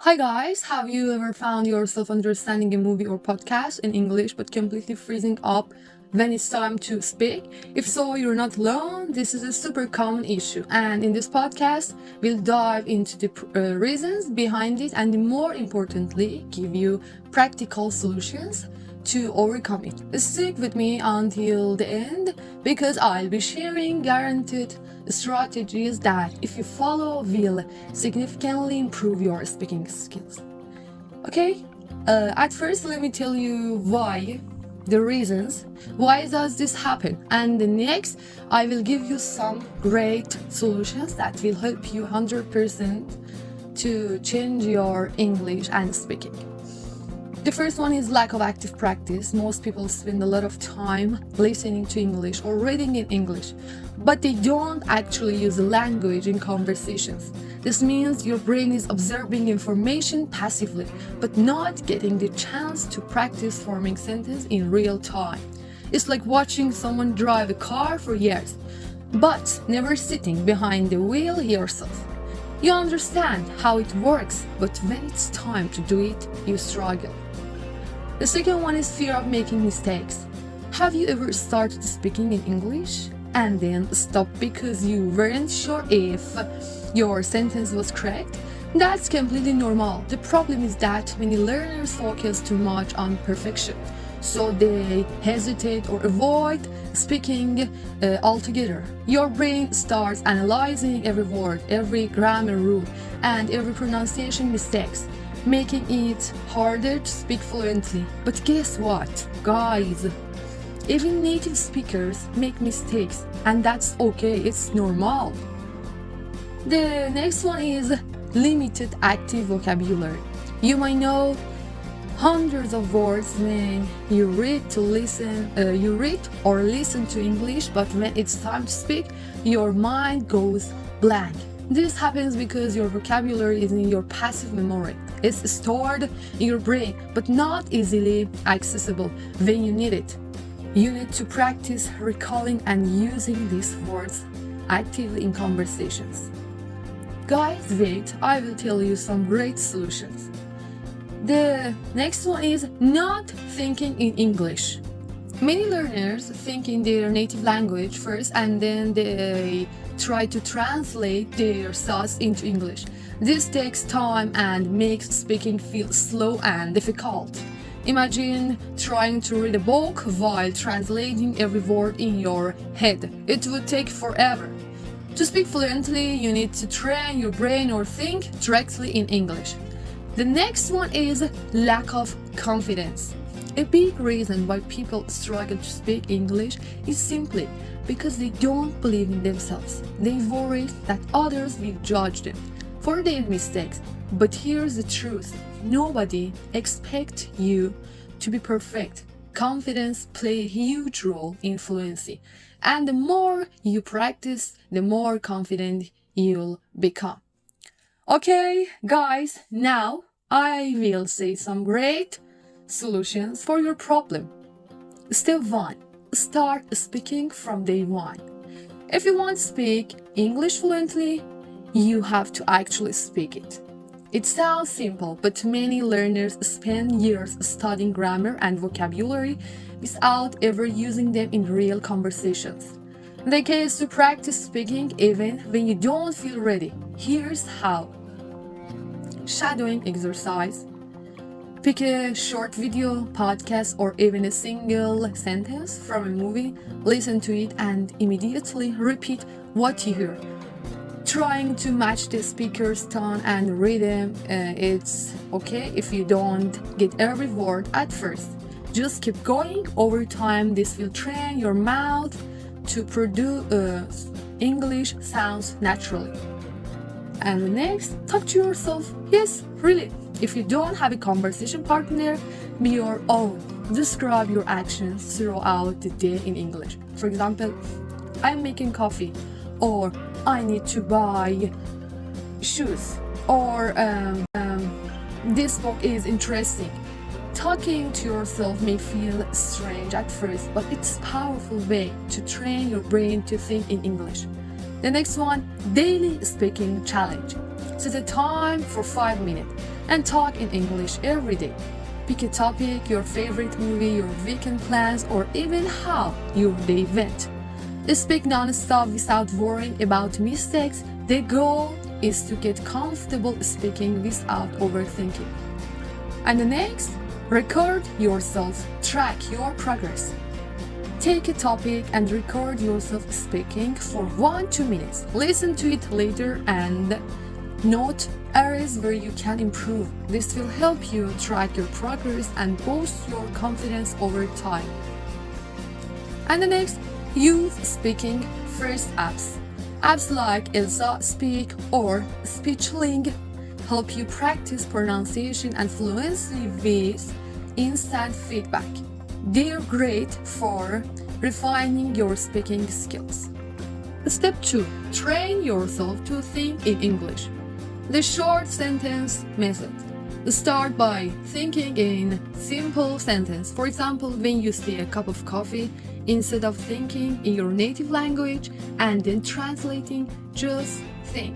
Hi guys, have you ever found yourself understanding a movie or podcast in English but completely freezing up when it's time to speak? If so, you're not alone. This is a super common issue, and in this podcast, we'll dive into the reasons behind it and, more importantly, give you practical solutions to overcome it. Stick with me until the end because I'll be sharing guaranteed strategies that, if you follow, will significantly improve your speaking skills. Okay, at first let me tell you the reasons why does this happen, and the next I will give you some great solutions that will help you 100% to change your English and speaking. The first one is lack of active practice. Most people spend a lot of time listening to English or reading in English, but they don't actually use the language in conversations. This means your brain is absorbing information passively, but not getting the chance to practice forming sentences in real time. It's like watching someone drive a car for years, but never sitting behind the wheel yourself. You understand how it works, but when it's time to do it, you struggle. The second one is fear of making mistakes. Have you ever started speaking in English and then stopped because you weren't sure if your sentence was correct? That's completely normal. The problem is that many learners focus too much on perfection, so they hesitate or avoid speaking altogether. Your brain starts analyzing every word, every grammar rule, and every pronunciation mistakes, making it harder to speak fluently. But guess what, guys? Even native speakers make mistakes, and that's okay, it's normal. The next one is limited active vocabulary. You might know hundreds of words when you read or listen to English, but when it's time to speak, your mind goes blank. This happens because your vocabulary is in your passive memory. It's stored in your brain, but not easily accessible when you need it. You need to practice recalling and using these words actively in conversations. Guys, wait, I will tell you some great solutions. The next one is not thinking in English. Many learners think in their native language first, and then they try to translate their thoughts into English. This takes time and makes speaking feel slow and difficult. Imagine trying to read a book while translating every word in your head. It would take forever. To speak fluently, you need to train your brain or think directly in English. The next one is lack of confidence. A big reason why people struggle to speak English is simply because they don't believe in themselves. They worry that others will judge them for their mistakes. But here's the truth: nobody expects you to be perfect. Confidence plays a huge role in fluency, and the more you practice, the more confident you'll become. Okay, guys, now I will say some great solutions for your problem. Step 1. Start speaking from day one. If you want to speak English fluently, you have to actually speak it. It sounds simple, but many learners spend years studying grammar and vocabulary without ever using them in real conversations. The key is to practice speaking even when you don't feel ready. Here's how. Shadowing exercise. Pick a short video, podcast, or even a single sentence from a movie, listen to it, and immediately repeat what you hear. Trying to match the speaker's tone and rhythm, it's okay if you don't get every word at first. Just keep going. Over time, this will train your mouth to produce English sounds naturally. And next, talk to yourself. Yes, really. If you don't have a conversation partner, be your own. Describe your actions throughout the day in English. For example, I'm making coffee, or I need to buy shoes, or this book is interesting. Talking to yourself may feel strange at first, but it's a powerful way to train your brain to think in English. The next one, daily speaking challenge. Set a time for 5 minutes. and talk in English every day. Pick a topic, your favorite movie, your weekend plans, or even how your day went. Speak non-stop without worrying about mistakes. The goal is to get comfortable speaking without overthinking. And the next, record yourself, track your progress. Take a topic and record yourself speaking for 1-2 minutes. Listen to it later and note areas where you can improve. This will help you track your progress and boost your confidence over time. And the next, use speaking first apps. Apps like Elsa Speak or SpeechLink help you practice pronunciation and fluency with instant feedback. They're great for refining your speaking skills. Step 2. Train yourself to think in English. The short sentence method. Start by thinking in simple sentence. For example, when you see a cup of coffee, instead of thinking in your native language and then translating, just think.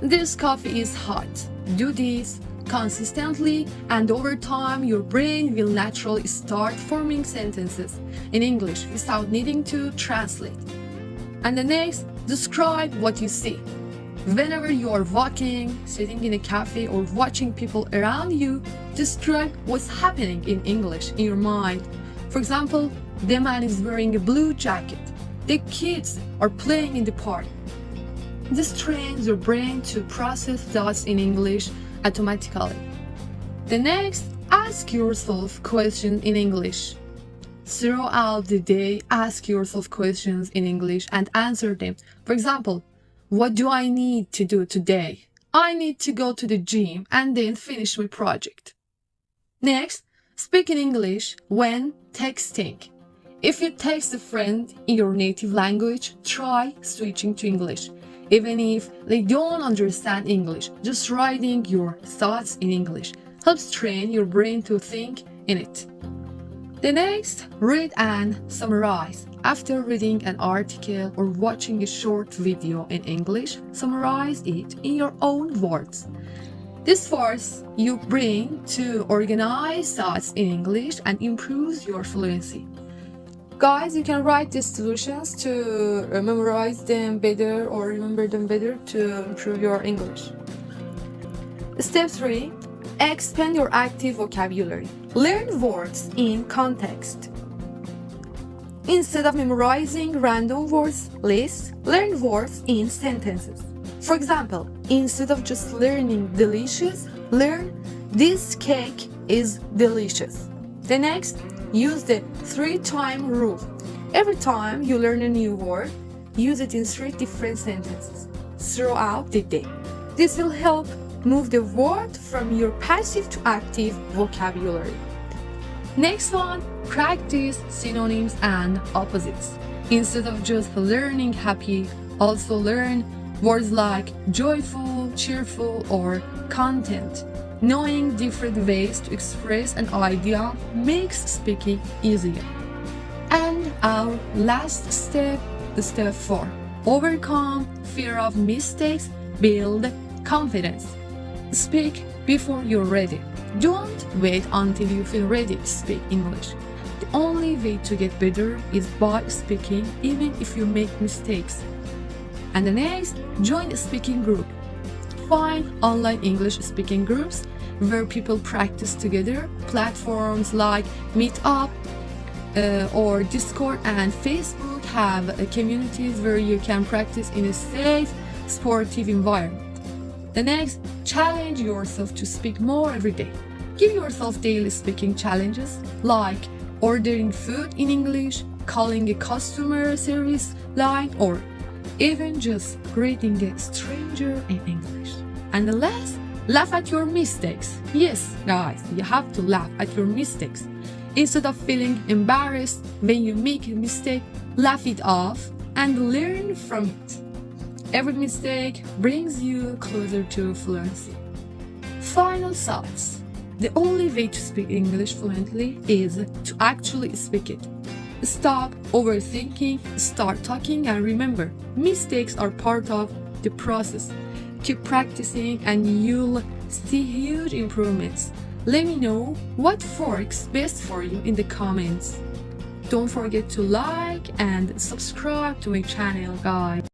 This coffee is hot. Do this consistently, and over time your brain will naturally start forming sentences in English without needing to translate. And the next, describe what you see. Whenever you are walking, sitting in a cafe, or watching people around you, describe what's happening in English in your mind. For example, the man is wearing a blue jacket. The kids are playing in the park. This trains your brain to process thoughts in English automatically. The next, ask yourself questions in English. Throughout the day, ask yourself questions in English and answer them. For example, what do I need to do today? I need to go to the gym and then finish my project. Next, speak in English when texting. If you text a friend in your native language, try switching to English. Even if they don't understand English, just writing your thoughts in English helps train your brain to think in it. The next, read and summarize. After reading an article or watching a short video in English, summarize it in your own words. This forces your brain to organize thoughts in English and improves your fluency. Guys, you can write these solutions to memorize them better or remember them better to improve your English. Step 3. Expand your active vocabulary. Learn words in context. Instead of memorizing random words lists, learn words in sentences. For example, instead of just learning delicious, learn this cake is delicious. The next, use the 3-time rule. Every time you learn a new word, use it in 3 different sentences throughout the day. This will help move the word from your passive to active vocabulary. Next one, practice synonyms and opposites. Instead of just learning happy, also learn words like joyful, cheerful, or content. Knowing different ways to express an idea makes speaking easier. And our last step, step 4. Overcome fear of mistakes, build confidence. Speak before you're ready. Don't wait until you feel ready to speak English. The only way to get better is by speaking, even if you make mistakes. And the next, join a speaking group. Find online English speaking groups where people practice together. Platforms like Meetup or Discord and Facebook have communities where you can practice in a safe, sportive environment. The next, challenge yourself to speak more every day. Give yourself daily speaking challenges like ordering food in English, calling a customer service line, or even just greeting a stranger in English. And the last, laugh at your mistakes. Yes, guys, you have to laugh at your mistakes. Instead of feeling embarrassed when you make a mistake, laugh it off and learn from it. Every mistake brings you closer to fluency. Final thoughts. The only way to speak English fluently is to actually speak it. Stop overthinking, start talking, and remember, mistakes are part of the process. Keep practicing and you'll see huge improvements. Let me know what works best for you in the comments. Don't forget to like and subscribe to my channel, guys.